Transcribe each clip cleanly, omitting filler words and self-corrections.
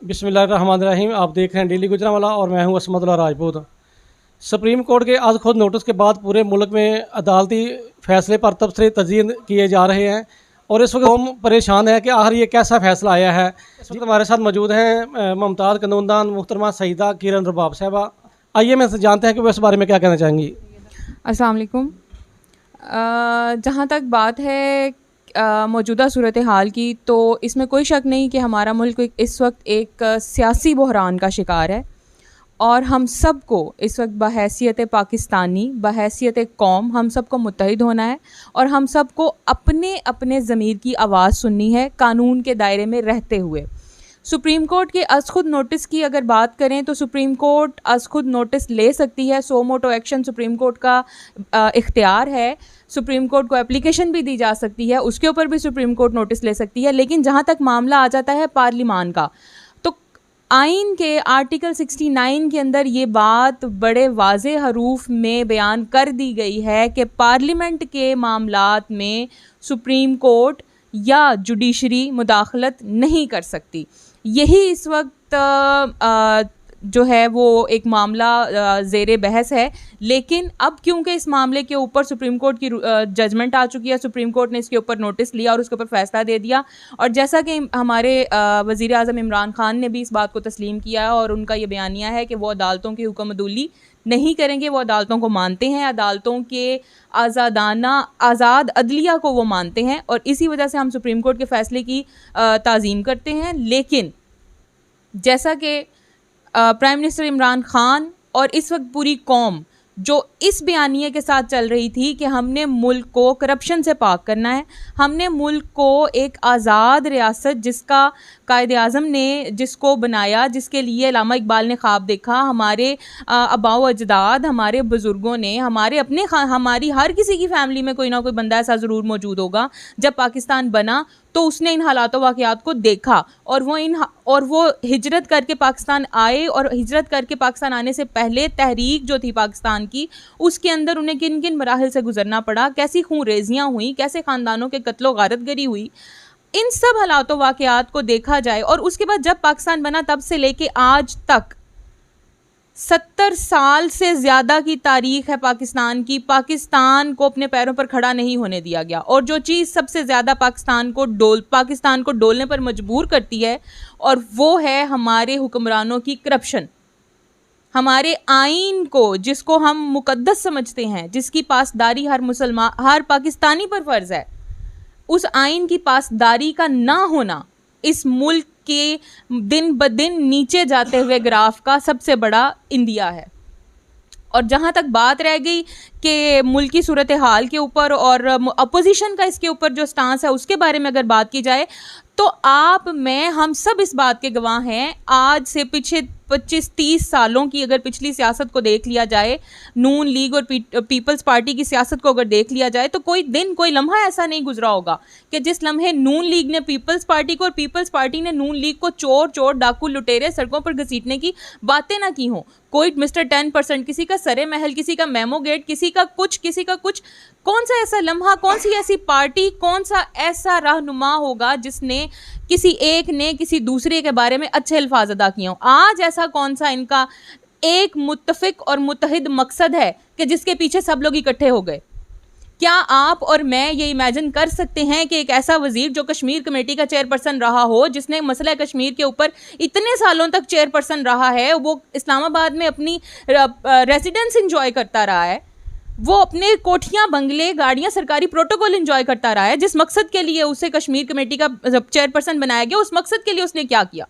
बिस्मिल्लाहिर्रहमानिर्रहीम। आप देख रहे हैं डेली गुजरांवाला और मैं हूं असमतुल्लाह राजपूत। सुप्रीम कोर्ट के आज खुद नोटिस के बाद पूरे मुल्क में अदालती फैसले पर तबसरे तज़यीन किए जा रहे हैं और इस वक्त हम परेशान हैं कि आखिर ये कैसा फ़ैसला आया है। इस वक्त हमारे साथ मौजूद हैं मुमताज़ कानूनदान मुहतरमा सईदा किरण रबाब साहबा। आइए मैं जानते हैं कि वो इस बारे में क्या कहना चाहेंगी। अस्सलाम वालेकुम। जहाँ तक बात है मौजूदा सूरत हाल की, तो इसमें कोई शक नहीं कि हमारा मुल्क इस वक्त एक सियासी बहरान का शिकार है और हम सब को इस वक्त बहैसियत पाकिस्तानी, बहैसियत कौम, हम सब को मुत्तहिद होना है और हम सब को अपने अपने ज़मीर की आवाज़ सुननी है कानून के दायरे में रहते हुए। सुप्रीम कोर्ट के अज़ खुद नोटिस की अगर बात करें तो सुप्रीम कोर्ट अज़ खुद नोटिस ले सकती है। सो मोटो एक्शन सुप्रीम कोर्ट का इख्तियार है। सुप्रीम कोर्ट को एप्लीकेशन भी दी जा सकती है, उसके ऊपर भी सुप्रीम कोर्ट नोटिस ले सकती है। लेकिन जहाँ तक मामला आ जाता है पार्लिमान का, तो आइन के आर्टिकल 69 के अंदर ये बात बड़े वाज़े हरूफ में बयान कर दी गई है कि पार्लियामेंट के मामलात में सुप्रीम कोर्ट या जुडिशरी मुदाखलत नहीं कर सकती। यही इस वक्त जो है वो एक मामला ज़ेरे बहस है। लेकिन अब क्योंकि इस मामले के ऊपर सुप्रीम कोर्ट की जजमेंट आ चुकी है, सुप्रीम कोर्ट ने इसके ऊपर नोटिस लिया और उसके ऊपर फ़ैसला दे दिया। और जैसा कि हमारे वज़ीर आज़म इमरान खान ने भी इस बात को तस्लीम किया है और उनका ये बयानिया है कि वो अदालतों की हुक्मदुली नहीं करेंगे, वो अदालतों को मानते हैं, अदालतों के आज़ाद अदलिया को वो मानते हैं और इसी वजह से हम सुप्रीम कोर्ट के फ़ैसले की ताज़ीम करते हैं। लेकिन जैसा कि प्राइम मिनिस्टर इमरान खान और इस वक्त पूरी कौम जो इस बयानिए के साथ चल रही थी कि हमने मुल्क को करप्शन से पाक करना है, हमने मुल्क को एक आज़ाद रियासत जिसका कायदे आज़म ने जिसको बनाया, जिसके लिए अल्लामा इकबाल ने ख्वाब देखा, हमारे आबाओ अजदाद, हमारे बुज़ुर्गों ने, हमारी हर किसी की फ़ैमिली में कोई ना कोई बंदा ऐसा ज़रूर मौजूद होगा। जब पाकिस्तान बना तो उसने इन हालात वाक़यात को देखा और वो हिजरत करके पाकिस्तान आए और हिजरत करके पाकिस्तान आने से पहले तहरीक जो थी पाकिस्तान की, उसके अंदर उन्हें किन किन मराहिल से गुजरना पड़ा, कैसी खून रेजियाँ हुई, कैसे ख़ानदानों के कत्लो गारतगरी हुई। इन सब हालात वाक़यात को देखा जाए और उसके बाद जब पाकिस्तान बना तब से लेके आज तक 70 साल से ज़्यादा की तारीख़ है पाकिस्तान की। पाकिस्तान को अपने पैरों पर खड़ा नहीं होने दिया गया और जो चीज़ सबसे ज़्यादा पाकिस्तान को डोलने पर मजबूर करती है और वो है हमारे हुक्मरानों की करप्शन। हमारे आइन को, जिसको हम मुकद्दस समझते हैं, जिसकी पासदारी हर पाकिस्तानी पर फ़र्ज़ है, उस आइन की पासदारी का ना होना इस मुल्क के दिन ब दिन नीचे जाते हुए ग्राफ का सबसे बड़ा इंदिया है। और जहाँ तक बात रह गई कि मुल्क की सूरत हाल के ऊपर और अपोजिशन का इसके ऊपर जो स्टांस है उसके बारे में अगर बात की जाए, तो हम सब इस बात के गवाह हैं। आज से पीछे 25-30 सालों की अगर पिछली सियासत को देख लिया जाए, नून लीग और पीपल्स पार्टी की सियासत को अगर देख लिया जाए, तो कोई दिन, कोई लम्हा ऐसा नहीं गुजरा होगा कि जिस लम्हे नून लीग ने पीपल्स पार्टी को और पीपल्स पार्टी ने नून लीग को चोर डाकू लुटेरे सड़कों पर घसीटने की बातें ना की हों। कोई मिस्टर 10%, किसी का सरे महल, किसी का मेमो गेट, किसी का कुछ। कौन सा ऐसा लम्हा, कौन सी ऐसी पार्टी, कौन सा ऐसा रहनुमा होगा जिसने किसी एक ने किसी दूसरे के बारे में अच्छे अल्फाज अदा किए हों? आज ऐसा कौन सा इनका एक मुत्तफिक और मुत्तहिद मकसद है कि जिसके पीछे सब लोग इकट्ठे हो गए? क्या आप और मैं ये इमेजिन कर सकते हैं कि एक ऐसा वजीर जो कश्मीर कमेटी का चेयरपर्सन रहा हो, जिसने मसला कश्मीर के ऊपर इतने सालों तक चेयरपर्सन रहा है, वो इस्लामाबाद में अपनी रेजिडेंस इंजॉय करता रहा है, वो अपने कोठियां, बंगले, गाड़ियां, सरकारी प्रोटोकॉल एंजॉय करता रहा है, जिस मकसद के लिए उसे कश्मीर कमेटी का चेयरपर्सन बनाया गया, उस मकसद के लिए उसने क्या किया?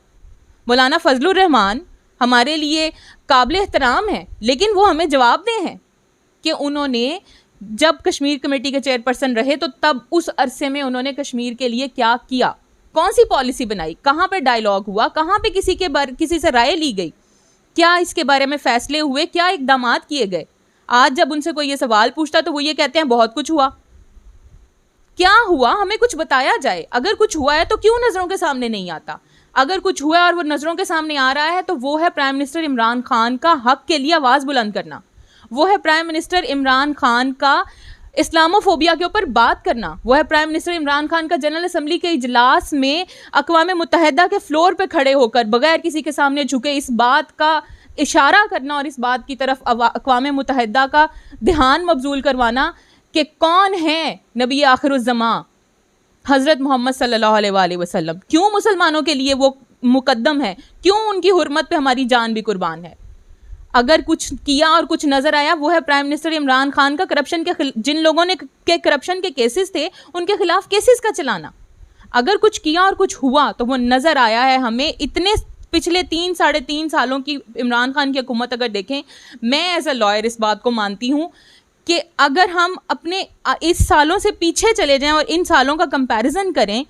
मौलाना फजलुर रहमान हमारे लिए काबिल एहतराम है, लेकिन वो हमें जवाब दे हैं कि उन्होंने जब कश्मीर कमेटी के चेयरपर्सन रहे तो तब उस अरसे में उन्होंने कश्मीर के लिए क्या किया, कौन सी पॉलिसी बनाई, कहाँ पे डायलॉग हुआ, कहाँ पे किसी से राय ली गई, क्या इसके बारे में फैसले हुए, क्या इकदाम किए गए? आज जब उनसे कोई ये सवाल पूछता तो वो ये कहते हैं बहुत कुछ हुआ। क्या हुआ? हमें कुछ बताया जाए। अगर कुछ हुआ है तो क्यों नज़रों के सामने नहीं आता? अगर कुछ हुआ है और वो नज़रों के सामने आ रहा है तो वो है प्राइम मिनिस्टर इमरान खान का हक के लिए आवाज़ बुलंद करना, वो है प्राइम मिनिस्टर इमरान खान का इस्लामोफोबिया के ऊपर बात करना, वो है प्राइम मिनिस्टर इमरान खान का जनरल असम्बली के इजलास में अक़वाम मुत्तहिदा के फ्लोर पे खड़े होकर बगैर किसी के सामने झुके इस बात का इशारा करना और इस बात की तरफ अक़वाम मुत्तहिदा का ध्यान मबजूल करवाना कि कौन है नबी आखिरुज़्ज़मा हज़रत मोहम्मद सल्लल्लाहु अलैहि वसल्लम, क्यों मुसलमानों के लिए वो मुकद्दम है, क्यों उनकी हुर्मत पे हमारी जान भी कुर्बान है। अगर कुछ किया और कुछ नज़र आया वो है प्राइम मिनिस्टर इमरान खान का करप्शन के जिन लोगों ने के करप्शन के केसेस थे उनके खिलाफ केसेस का चलाना। अगर कुछ किया और कुछ हुआ तो वो नज़र आया है हमें। इतने पिछले 3-3.5 सालों की इमरान खान की हुकूमत अगर देखें, मैं एज अ लॉयर इस बात को मानती हूँ कि अगर हम अपने इस सालों से पीछे चले जाएं और इन सालों का कंपैरिजन करें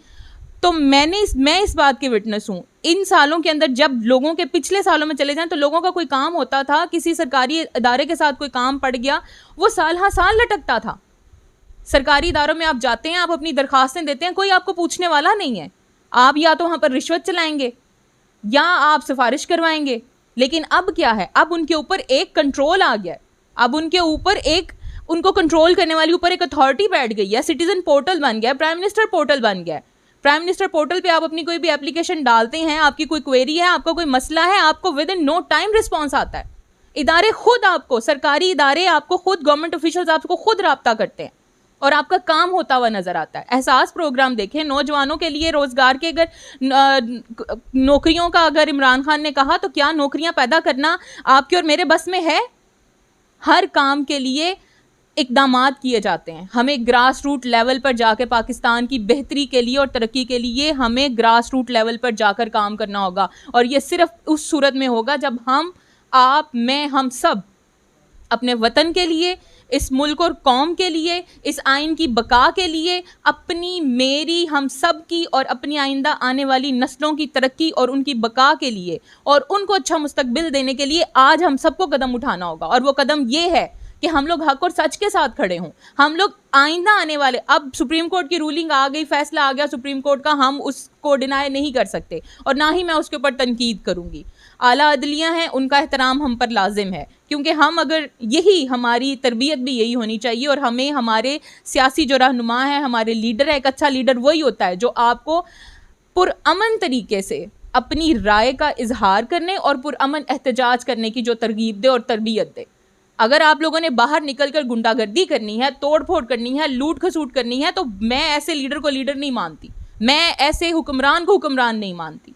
तो मैं इस बात की विटनेस हूँ। इन सालों के अंदर जब लोगों के पिछले सालों में चले जाएं तो लोगों का कोई काम होता था, किसी सरकारी इदारे के साथ कोई काम पड़ गया, वो साल हाँ साल लटकता था। सरकारी इदारों में आप जाते हैं, आप अपनी दरखास्तें देते हैं, कोई आपको पूछने वाला नहीं है। आप या तो वहाँ पर रिश्वत चलाएंगे या आप सिफारिश करवाएंगे। लेकिन अब क्या है, अब उनके ऊपर एक कंट्रोल आ गया है, अब उनके ऊपर एक उनको कंट्रोल करने वाली ऊपर एक अथॉरिटी बैठ गई है। सिटीजन पोर्टल बन गया है, प्राइम मिनिस्टर पोर्टल बन गया है। प्राइम मिनिस्टर पोर्टल पे आप अपनी कोई भी एप्लीकेशन डालते हैं, आपकी कोई क्वेरी है, आपका कोई मसला है, आपको within no time response आता है। इदारे खुद आपको, सरकारी इदारे आपको खुद, गवर्नमेंट ऑफिशियल्स आपको खुद राब्ता करते हैं और आपका काम होता हुआ नजर आता है। एहसास प्रोग्राम देखें, नौजवानों के लिए रोजगार के अगर नौकरियों का अगर इमरान खान ने कहा तो क्या नौकरियां पैदा करना आपके और मेरे बस में है? हर काम के लिए इक़दामात किए जाते हैं। हमें ग्रास रूट लेवल पर जाकर पाकिस्तान की बेहतरी के लिए और तरक्की के लिए हमें ग्रास रूट लेवल पर जाकर काम करना होगा। और ये सिर्फ उस सूरत में होगा जब हम, आप, मैं, हम सब अपने वतन के लिए, इस मुल्क और कौम के लिए, इस आइन की बका के लिए, अपनी, मेरी, हम सब की और अपनी आइंदा आने वाली नस्लों की तरक्की और उनकी बका के लिए और उनको अच्छा मुस्तकबिल देने के लिए आज हम सबको कदम उठाना होगा। और वो कदम ये है कि हम लोग हक और सच के साथ खड़े हों। हम लोग आइंदा आने वाले, अब सुप्रीम कोर्ट की रूलिंग आ गई, फैसला आ गया सुप्रीम कोर्ट का, हम उसको डिनाई नहीं कर सकते और ना ही मैं उसके ऊपर तनकीद करूँगी। आला अदलियाँ हैं, उनका एहतराम हम पर लाजिम है, क्योंकि हम अगर, यही हमारी तरबियत भी यही होनी चाहिए। और हमें, हमारे सियासी जो रहनुमा है, हमारे लीडर है, एक अच्छा लीडर वही होता है जो आपको पुरअमन तरीके से अपनी राय का इजहार करने और पुरअमन एहतजाज करने की जो तरगीब दे और तरबियत दे। अगर आप लोगों ने बाहर निकलकर गुंडागर्दी करनी है, तोड़ फोड़ करनी है, लूट खसूट करनी है, तो मैं ऐसे लीडर को लीडर नहीं मानती, मैं ऐसे हुक्मरान को हुक्मरान नहीं मानती।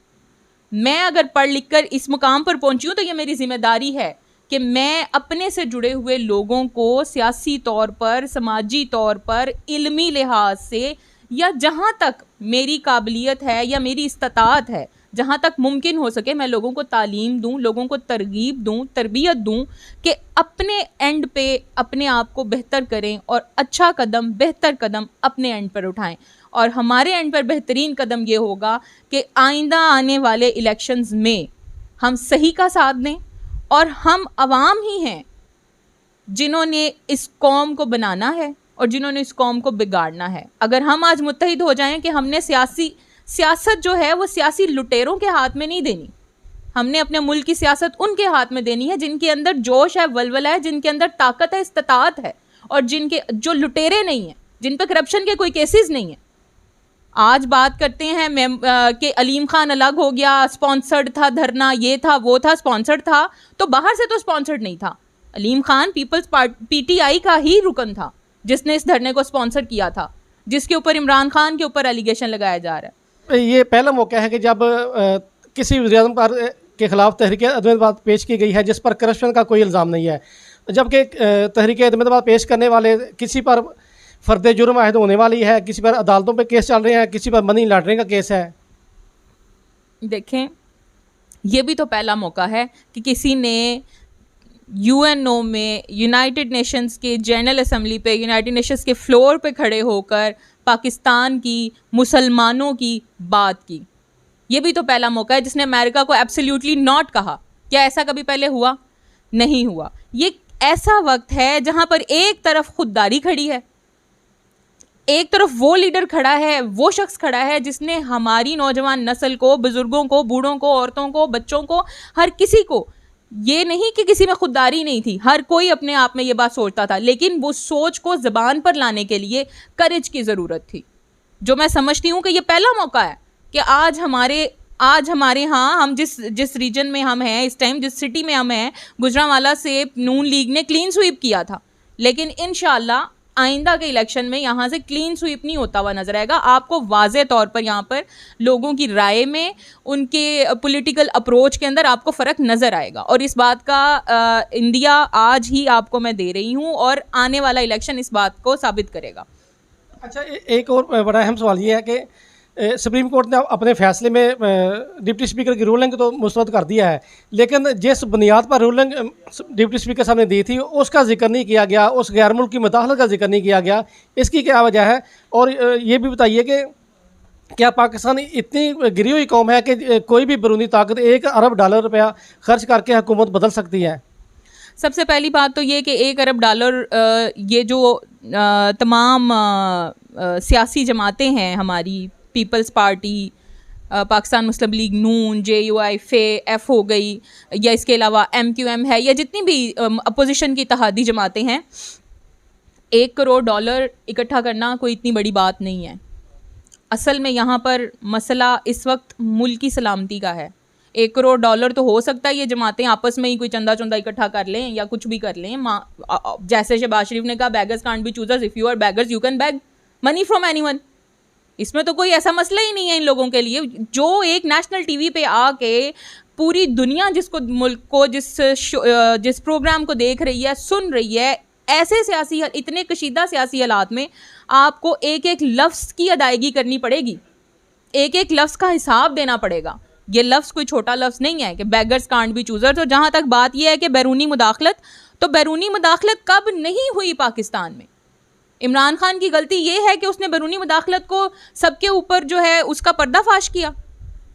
मैं अगर पढ़ लिख कर इस मुकाम पर पहुंची हूँ तो ये मेरी जिम्मेदारी है कि मैं अपने से जुड़े हुए लोगों को सियासी तौर पर, समाजी तौर पर, इल्मी लिहाज से, या जहाँ तक मेरी काबिलियत है या मेरी इस्तात है, जहाँ तक मुमकिन हो सके, मैं लोगों को तालीम दूँ, लोगों को तरगीब दूँ, तरबियत दूँ कि अपने एंड पे अपने आप को बेहतर करें और अच्छा कदम, बेहतर कदम अपने एंड पर उठाएं। और हमारे एंड पर बेहतरीन कदम ये होगा कि आइंदा आने वाले इलेक्शंस में हम सही का साथ दें। और हम अवाम ही हैं जिन्होंने इस कौम को बनाना है और जिन्होंने इस कौम को बिगाड़ना है। अगर हम आज मुत्तहिद हो जाएं कि हमने सियासत जो है वो सियासी लुटेरों के हाथ में नहीं देनी, हमने अपने मुल्क की सियासत उनके हाथ में देनी है जिनके अंदर जोश है, वलवला है, जिनके अंदर ताकत है, इस्तात है, और जो लुटेरे नहीं हैं, जिन पर करप्शन के कोई केसेस नहीं है। आज बात करते हैं कि अलीम खान अलग हो गया, स्पॉन्सर्ड था धरना, ये था वो था, स्पॉन्सर्ड था तो बाहर से तो स्पॉन्सर्ड नहीं था। अलीम खान पीपल्स पार्टी पीटीआई का ही रुकन था जिसने इस धरने को स्पॉन्सर किया था, जिसके ऊपर इमरान खान के ऊपर एलिगेशन लगाया जा रहा है। ये पहला मौका है कि जब किसी वज़ीर-ए-आज़म पर के खिलाफ तहरीक अदम पेश की गई है जिस पर करप्शन का कोई इल्ज़ाम नहीं है, जबकि तहरीक अदम पेश करने वाले किसी पर फ़र्द जुर्म आयद होने वाली है, किसी पर अदालतों पे केस चल रहे हैं, किसी पर मनी लॉन्ड्रिंग का केस है। देखें, ये भी तो पहला मौका है कि किसी ने यूएनओ में, यूनाइटेड नेशंस के जनरल असम्बली पे, यूनाइटेड नेशंस के फ्लोर पे खड़े होकर पाकिस्तान की, मुसलमानों की बात की। ये भी तो पहला मौका है जिसने अमेरिका को एब्सोल्युटली नॉट कहा। क्या ऐसा कभी पहले हुआ? नहीं हुआ। ये ऐसा वक्त है जहाँ पर एक तरफ खुददारी खड़ी है, एक तरफ वो लीडर खड़ा है, वो शख्स खड़ा है जिसने हमारी नौजवान नस्ल को, बुजुर्गों को, बूढ़ों को, औरतों को, बच्चों को, हर किसी को ये नहीं कि किसी में खुददारी नहीं थी, हर कोई अपने आप में ये बात सोचता था, लेकिन वो सोच को ज़बान पर लाने के लिए करेज की ज़रूरत थी, जो मैं समझती हूँ कि ये पहला मौका है कि आज हमारे यहाँ हम जिस रीजन में हम हैं इस टाइम, जिस सिटी में हम हैं, गुजरांवाला से नून लीग ने क्लीन स्वीप किया था, लेकिन इंशाल्लाह आइंदा के इलेक्शन में यहाँ से क्लीन स्वीप नहीं होता हुआ नजर आएगा। आपको वाज़े तौर पर यहाँ पर लोगों की राय में, उनके पॉलिटिकल अप्रोच के अंदर आपको फ़र्क नज़र आएगा, और इस बात का इंडिया आज ही आपको मैं दे रही हूँ, और आने वाला इलेक्शन इस बात को साबित करेगा। अच्छा, एक और बड़ा अहम सवाल ये है कि सुप्रीम कोर्ट ने अपने फैसले में डिप्टी स्पीकर की रूलिंग तो मुस्तरद कर दिया है, लेकिन जिस बुनियाद पर रूलिंग डिप्टी स्पीकर साहब ने दी थी उसका जिक्र नहीं किया गया, उस गैर मुल्की मुदाखलत का जिक्र नहीं किया गया। इसकी क्या वजह है? और ये भी बताइए कि क्या पाकिस्तान इतनी गिरी हुई कौम है कि कोई भी बैरूनी ताकत $1 अरब रुपया खर्च करके हुकूमत बदल सकती है? सबसे पहली बात तो ये कि $1 अरब ये जो तमाम सियासी जमातें हैं, हमारी पीपल्स पार्टी, पाकिस्तान मुस्लिम लीग नून, JUI, FE हो गई, या इसके अलावा MQM है, या जितनी भी अपोजिशन की इत्तेहादी जमातें हैं, $1 करोड़ इकट्ठा करना कोई इतनी बड़ी बात नहीं है। असल में यहाँ पर मसला इस वक्त मुल्क की सलामती का है। $1 करोड़ तो हो सकता है ये जमातें आपस में ही कोई चंदा इकट्ठा कर लें या कुछ भी कर लें। जैसे शहबाज शरीफ ने कहा, beggars can't be choosers, if you are beggars you can beg money from anyone. इसमें तो कोई ऐसा मसला ही नहीं है इन लोगों के लिए, जो एक नेशनल टीवी पे आके पूरी दुनिया जिसको मुल्क को जिस प्रोग्राम को देख रही है, सुन रही है, ऐसे सियासी इतने कशीदा सियासी हालात में आपको एक एक लफ्ज़ की अदायगी करनी पड़ेगी, एक एक लफ्ज़ का हिसाब देना पड़ेगा। ये लफ्ज़ कोई छोटा लफ्ज़ नहीं है कि बेगर्स कांट बी चूजर्स। तो जहाँ तक बात यह है कि बैरूनी मुदाखलत, तो बैरूनी मुदाखलत कब नहीं हुई पाकिस्तान में? इमरान खान की गलती ये है कि उसने बैरूनी मुदाखलत को सबके ऊपर जो है उसका पर्दाफाश किया।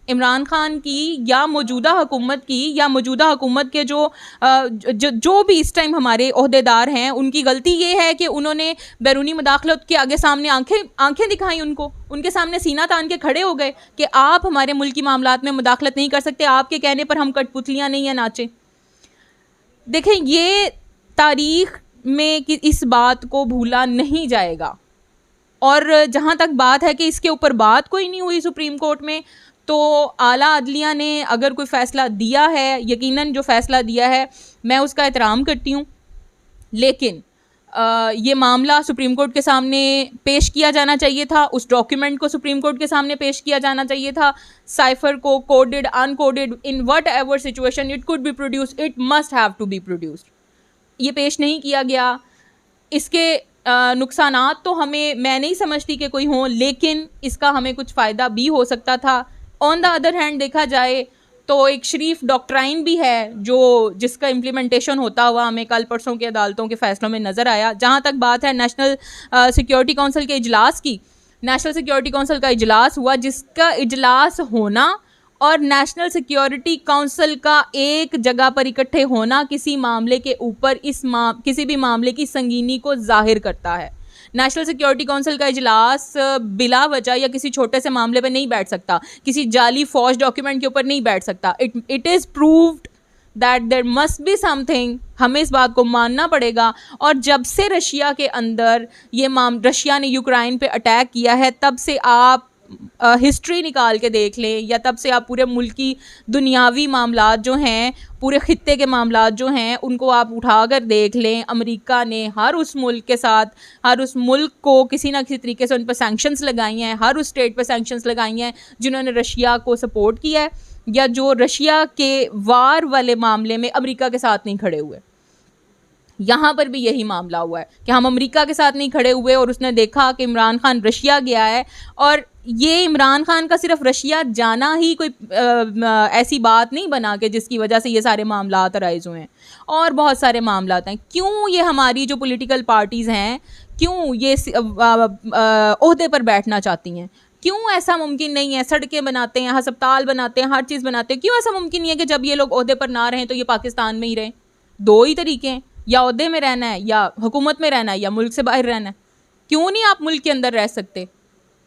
इमरान खान की या मौजूदा हुकूमत की, या मौजूदा हुकूमत के जो भी इस टाइम हमारे ओहदेदार हैं, उनकी गलती ये है कि उन्होंने बैरूनी मुदाखलत के आगे सामने आंखें दिखाई, उनके सामने सीना तान के खड़े हो गए कि आप हमारे मुल्क की मामलात में मुदाखलत नहीं कर सकते, आपके कहने पर हम कठपुतलियाँ नहीं है नाचे। देखें, ये तारीख़ में कि इस बात को भूला नहीं जाएगा। और जहाँ तक बात है कि इसके ऊपर बात कोई नहीं हुई सुप्रीम कोर्ट में, तो आला अदलिया ने अगर कोई फ़ैसला दिया है, यकीनन जो फ़ैसला दिया है मैं उसका एहतराम करती हूँ, लेकिन ये मामला सुप्रीम कोर्ट के सामने पेश किया जाना चाहिए था, उस डॉक्यूमेंट को सुप्रीम कोर्ट के सामने पेश किया जाना चाहिए था। साइफर को coded, uncoded, in whatever situation it could be produced, it must have to be produced. ये पेश नहीं किया गया। इसके नुकसानात तो मैं नहीं समझती कि कोई हों, लेकिन इसका हमें कुछ फ़ायदा भी हो सकता था। ऑन द अदर हैंड देखा जाए तो एक शरीफ डॉक्ट्राइन भी है जिसका इम्प्लीमेंटेशन होता हुआ हमें कल परसों की अदालतों के फ़ैसलों में नज़र आया। जहाँ तक बात है नेशनल सिक्योरिटी काउंसिल के इजलास की, नेशनल सिक्योरिटी काउंसिल का इजलास हुआ, जिसका इजलास होना और नेशनल सिक्योरिटी काउंसिल का एक जगह पर इकट्ठे होना किसी मामले के ऊपर किसी भी मामले की संगीनी को जाहिर करता है। नेशनल सिक्योरिटी काउंसिल का इजलास बिला वजह या किसी छोटे से मामले पर नहीं बैठ सकता, किसी जाली फौज डॉक्यूमेंट के ऊपर नहीं बैठ सकता। It is proved that there must be something, हमें इस बात को मानना पड़ेगा। और जब से रशिया के अंदर रशिया ने यूक्रेन पे अटैक किया है, तब से आप हिस्ट्री निकाल के देख लें, या तब से आप पूरे मुल्क की दुनियावी मामलात जो हैं, पूरे ख़ित्ते के मामलात जो हैं, उनको आप उठाकर देख लें। अमेरिका ने हर उस मुल्क के साथ, हर उस मुल्क को किसी ना किसी तरीके से उन पर सैंक्शंस लगाई हैं, हर उस स्टेट पर सैंक्शंस लगाई हैं जिन्होंने रशिया को सपोर्ट किया है, या जो रशिया के वार वाले मामले में अमेरिका के साथ नहीं खड़े हुए। यहाँ पर भी यही मामला हुआ है कि हम अमेरिका के साथ नहीं खड़े हुए, और उसने देखा कि इमरान खान रशिया गया है, और ये इमरान खान का सिर्फ रशिया जाना ही कोई ऐसी बात नहीं बना कि जिसकी वजह से ये सारे मामलात राइज हुए हैं, और बहुत सारे मामलात हैं। क्यों ये हमारी जो पॉलिटिकल पार्टीज़ हैं, क्यों ये ओहदे पर बैठना चाहती हैं? क्यों ऐसा मुमकिन नहीं है? सड़कें बनाते हैं, अस्पताल बनाते हैं, हर चीज़ बनाते हैं, क्यों ऐसा मुमकिन नहीं है कि जब ये लोग ओहदे पर ना रहें तो ये पाकिस्तान में ही रहें? दो ही तरीके हैं, या ओहदे में रहना है, या हुकूमत में रहना है, या मुल्क से बाहर रहना है। क्यों नहीं आप मुल्क के अंदर रह सकते?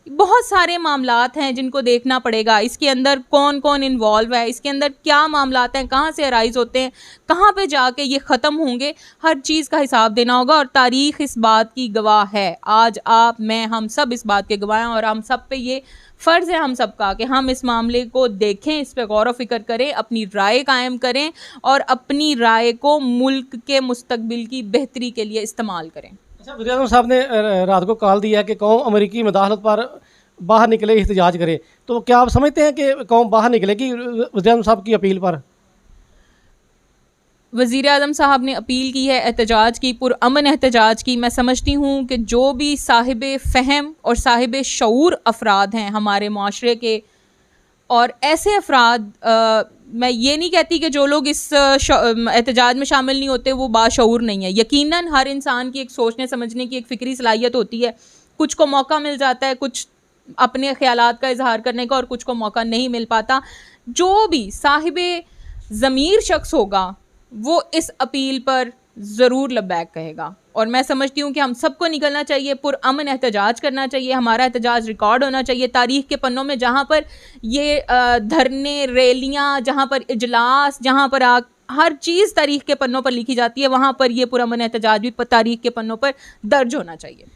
बहुत सारे मामलात हैं जिनको देखना पड़ेगा, इसके अंदर कौन कौन इन्वॉल्व है, इसके अंदर क्या मामलात हैं, कहाँ से अराइज होते हैं, कहाँ पे जाके ये ख़त्म होंगे, हर चीज़ का हिसाब देना होगा। और तारीख़ इस बात की गवाह है, आज आप, मैं, हम सब इस बात के गवाह हैं। और हम सब पे ये फ़र्ज़ है हम सब का कि हम इस मामले को देखें, इस पर गौर व फिक्र करें, अपनी राय कायम करें और अपनी राय को मुल्क के मुस्तकबिल की बेहतरी के लिए इस्तेमाल करें। अच्छा, वज़ीर आज़म साहब ने रात को कॉल दिया कि कौम अमेरिकी मुदाखलत पर बाहर निकले, एहतजाज करे, तो क्या आप समझते हैं कि कौम बाहर निकलेगी वज़ीर आज़म साहब की अपील पर? वज़ीर आज़म साहब ने अपील की है एहतजाज की, पुरअमन एहतजाज की। मैं समझती हूँ कि जो भी साहिब फ़हम और साहिब शऊर अफराद हैं हमारे माशरे के, और ऐसे अफराद, मैं ये नहीं कहती कि जो लोग इस एहतजाज में शामिल नहीं होते वो बाशऊर नहीं है। यकीनन हर इंसान की एक सोचने समझने की एक फ़िक्री सलाहियत होती है, कुछ को मौका मिल जाता है कुछ अपने ख़यालात का इजहार करने का, और कुछ को मौका नहीं मिल पाता। जो भी साहिब ज़मीर शख्स होगा वो इस अपील पर ज़रूर लब्बैक कहेगा। और मैं समझती हूँ कि हम सबको निकलना चाहिए, पुरअमन एहतजाज करना चाहिए, हमारा एहतजाज रिकॉर्ड होना चाहिए तारीख़ के पन्नों में, जहाँ पर ये धरने, रैलियाँ, जहाँ पर इजलास, जहाँ पर हर चीज़ तारीख़ के पन्नों पर लिखी जाती है, वहाँ पर ये पुरअमन एहतजाज भी तारीख़ के पन्नों पर दर्ज होना चाहिए।